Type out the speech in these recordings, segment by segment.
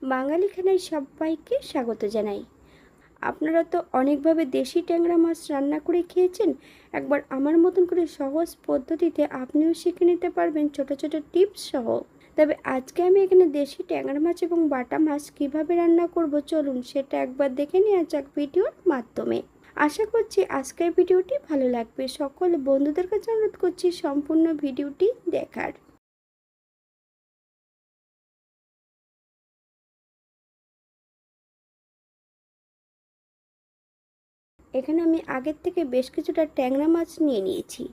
বাঙালি খানায় সবাইকে স্বাগত জানাই। আপনারা তো অনেকভাবে দেশি ট্যাংরা মাছ রান্না করে খেয়েছেন। একবার আমার মতন করে সহজ পদ্ধতিতে আপনিও শিখে নিতে পারবেন ছোট ছোট টিপস সহ। তবে আজকে আমি এখানে দেশি ট্যাংরা মাছ এবং বাটা মাছ কিভাবে রান্না করব চলুন সেটা একবার দেখে নেওয়া যাক ভিডিওর মাধ্যমে। আশা করছি আজকের ভিডিওটি ভালো লাগবে। সকল বন্ধুদের কাছে অনুরোধ করছি সম্পূর্ণ ভিডিওটি দেখার। এখানে আমি আগের থেকে বেশ কিছুটা ট্যাংরা মাছ নিয়ে নিয়েছি।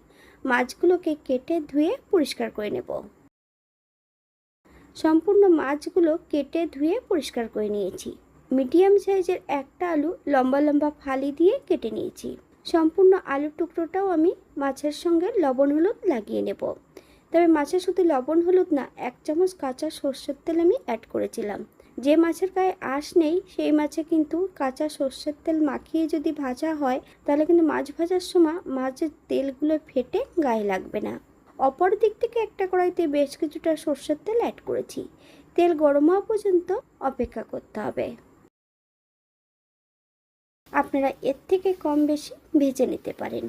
মাছগুলোকে কেটে ধুয়ে পরিষ্কার করে নেব। সম্পূর্ণ মাছগুলো কেটে ধুয়ে পরিষ্কার করে নিয়েছি। মিডিয়াম সাইজের একটা আলু লম্বা লম্বা ফালি দিয়ে কেটে নিয়েছি। সম্পূর্ণ আলুর টুকরোটাও আমি মাছের সঙ্গে লবণ হলুদ লাগিয়ে নেব। তবে মাছে শুধু লবণ হলুদ না, 1 চামচ কাঁচা সর্ষের তেল আমি অ্যাড করেছিলাম। যে মাছের গায়ে আঁশ নেই সেই মাছে কিন্তু কাঁচা সর্ষের তেল মাখিয়ে যদি ভাজা হয় তাহলে কিন্তু মাছ ভাজার সময় মাছের তেলগুলো ফেটে গায়ে লাগবে না। অপর দিক থেকে একটা কড়াইতে বেশ কিছুটা সর্ষের তেল অ্যাড করেছি। তেল গরম হওয়া পর্যন্ত অপেক্ষা করতে হবে। আপনারা এর থেকে কম বেশি ভেজে নিতে পারেন।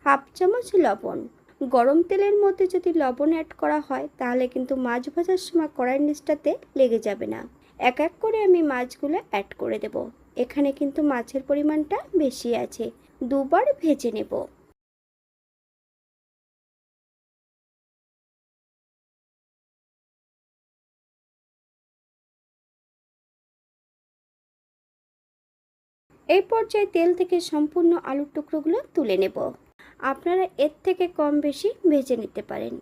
1/2 চামচ লবণ। গরম তেলের মধ্যে যদি লবণ অ্যাড করা হয় তাহলে কিন্তু মাছ ভাজার সময় কড়াইয়ের নিচটাতে লেগে যাবে না। এক এক করে আমি মাছগুলো অ্যাড করে দেব। এখানে কিন্তু মাছের পরিমাণটা বেশি আছে, দুবার ভেজে নেব। এই পর্যায়ে তেল থেকে সম্পূর্ণ আলুর টুকরোগুলো তুলে নেব। আপনারা এর থেকে কম বেশি ভেজে নিতে পারেন।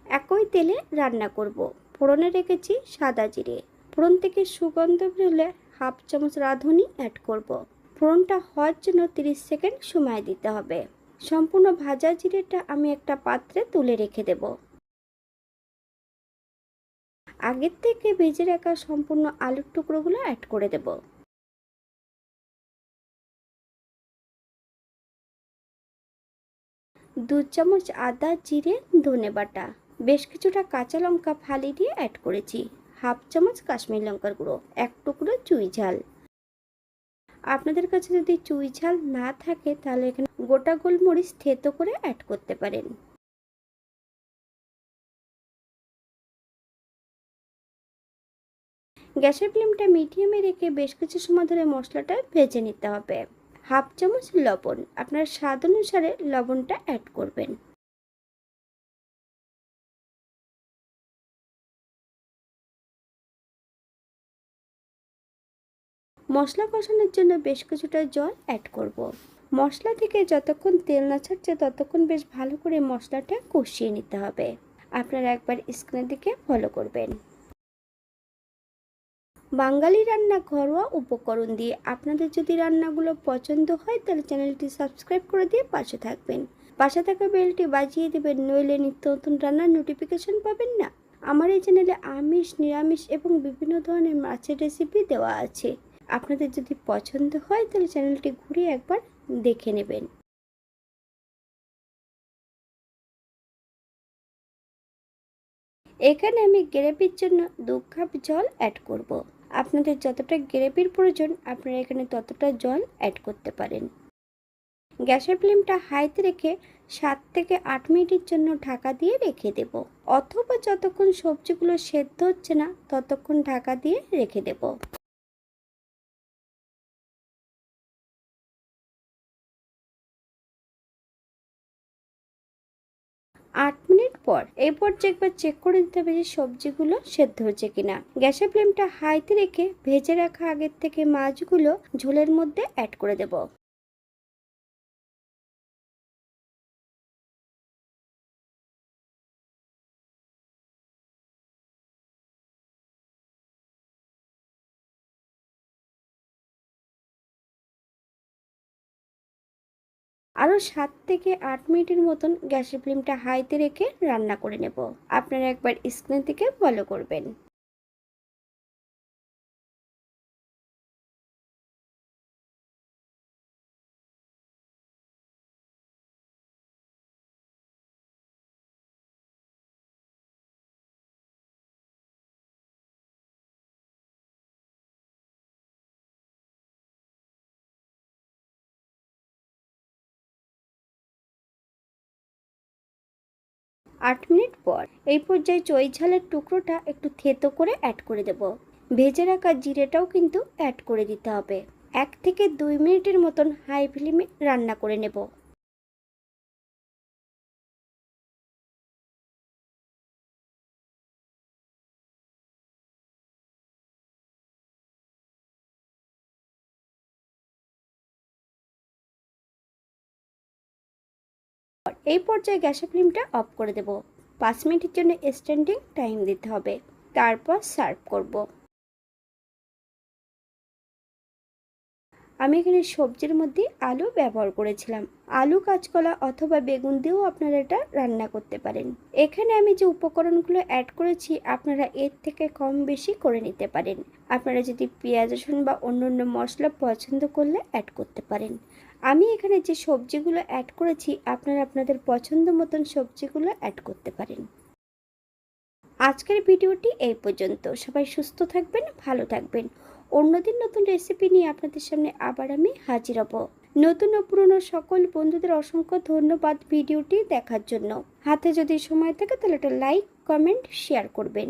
একই তেলে রান্না করব। ফোড়নে রেখেছি সাদা জিরে। ফোড়ন থেকে সুগন্ধ বেরোলে 1/2 চামচ রাঁধুনি অ্যাড করব। ফোড়নটা হওয়ার জন্য 30 সেকেন্ড সময় দিতে হবে। সম্পূর্ণ ভাজা জিরেটা আমি একটা পাত্রে তুলে রেখে দেব। আগের থেকে ভেজে রাখা সম্পূর্ণ আলুর টুকরোগুলো অ্যাড করে দেব। 2 চামচ আদা জিরে ধনে বাটা। বেশ কিছুটা কাঁচা লঙ্কা ফালি দিয়ে অ্যাড করেছি। 1/2 চামচ কাশ্মীর লঙ্কার গুঁড়ো, এক টুকরো চুই ঝাল। আপনাদের কাছে যদি চুই ঝাল না থাকে তাহলে এখানে গোটা গোলমরিচ থেতো করে অ্যাড করতে পারেন। গ্যাসের ফ্লেমটা মিডিয়ামে রেখে বেশ কিছু সময় ধরে মশলাটা ভেজে নিতে হবে। 1/2 চামচ লবণ, আপনার স্বাদ অনুসারে লবণটা অ্যাড করবেন। মশলা কষানোর জন্য বেশ কিছুটা জল অ্যাড করব। মশলা থেকে যতক্ষণ তেল না ছাড়ছে ততক্ষণ বেশ ভালো করে মশলাটা কষিয়ে নিতে হবে। আপনারা একবার স্ক্রিনের দিকে ফলো করবেন। বাঙালি রান্না ঘরোয়া উপকরণ দিয়ে আপনাদের যদি রান্নাগুলো পছন্দ হয় তাহলে চ্যানেলটি সাবস্ক্রাইব করে দিয়ে পাশে থাকবেন। পাশে থাকা বেলটি বাজিয়ে দেবেন, নইলে নিত্য নতুন রান্নার নোটিফিকেশন পাবেন না। আমার এই চ্যানেলে আমিষ নিরামিষ এবং বিভিন্ন ধরনের মাছের রেসিপি দেওয়া আছে। আপনাদের যদি পছন্দ হয় তাহলে চ্যানেলটি ঘুরে একবার দেখে নেবেন। এখানে আমি গ্রেভির জন্য 2 কাপ জল অ্যাড করব। আপনাদের যতটা গ্রেভির প্রয়োজন আপনারা এখানে ততটা জল অ্যাড করতে পারেন। গ্যাসের ফ্লেমটা হাইতে রেখে 7 থেকে 8 মিনিটের জন্য ঢাকা দিয়ে রেখে দেব, অথবা যতক্ষণ সবজিগুলো সেদ্ধ হচ্ছে না ততক্ষণ ঢাকা দিয়ে রেখে দেব। 8 মিনিট পর এই পর্যায়ে একবার চেক করে দিতে হবে যে সবজিগুলো সেদ্ধ হচ্ছে কিনা। গ্যাসের ফ্লেমটা হাইতে রেখে ভেজে রাখা আগের থেকে মাছগুলো ঝোলের মধ্যে অ্যাড করে দেব। আরও 7 থেকে 8 মিনিটের মতন গ্যাসের ফ্লেমটা হাইতে রেখে রান্না করে নেব। আপনারা একবার স্ক্রিন থেকে ফলো করবেন। 8 মিনিট পর এই পর্যায়ে চই ঝালের টুকরোটা একটু থেতো করে অ্যাড করে দেব। ভেজে রাখা জিরেটাও কিন্তু অ্যাড করে দিতে হবে। 1 থেকে 2 মিনিটের মতন হাই ফ্লেমে রান্না করে নেব। এই পর্যায়ে গ্যাসের ফ্লেমটা অফ করে দেব। 5 মিনিটের জন্য স্ট্যান্ডিং টাইম দিতে হবে, তারপর সার্ভ করব। আমি এখানে সবজির মধ্যে আলু ব্যবহার করেছিলাম। আলু, কাঁচকলা অথবা বেগুন দিয়েও আপনারা এটা রান্না করতে পারেন। এখানে আমি যে উপকরণগুলো অ্যাড করেছি আপনারা এর থেকে কম বেশি করে নিতে পারেন। আপনারা যদি পেঁয়াজ, রসুন বা অন্যান্য মশলা পছন্দ করলে অ্যাড করতে পারেন। আমি এখানে যে সবজিগুলো অ্যাড করেছি আপনারা আপনাদের পছন্দ মতন সবজিগুলো অ্যাড করতে পারেন। আজকের ভিডিওটি এই পর্যন্ত। সবাই সুস্থ থাকবেন, ভালো থাকবেন। অন্যদিন নতুন রেসিপি নিয়ে আপনাদের সামনে আবার আমি হাজির হব। নতুন ও পুরনো সকল বন্ধুদের অসংখ্য ধন্যবাদ ভিডিওটি দেখার জন্য। হাতে যদি সময় থাকে তাহলে একটা লাইক, কমেন্ট, শেয়ার করবেন।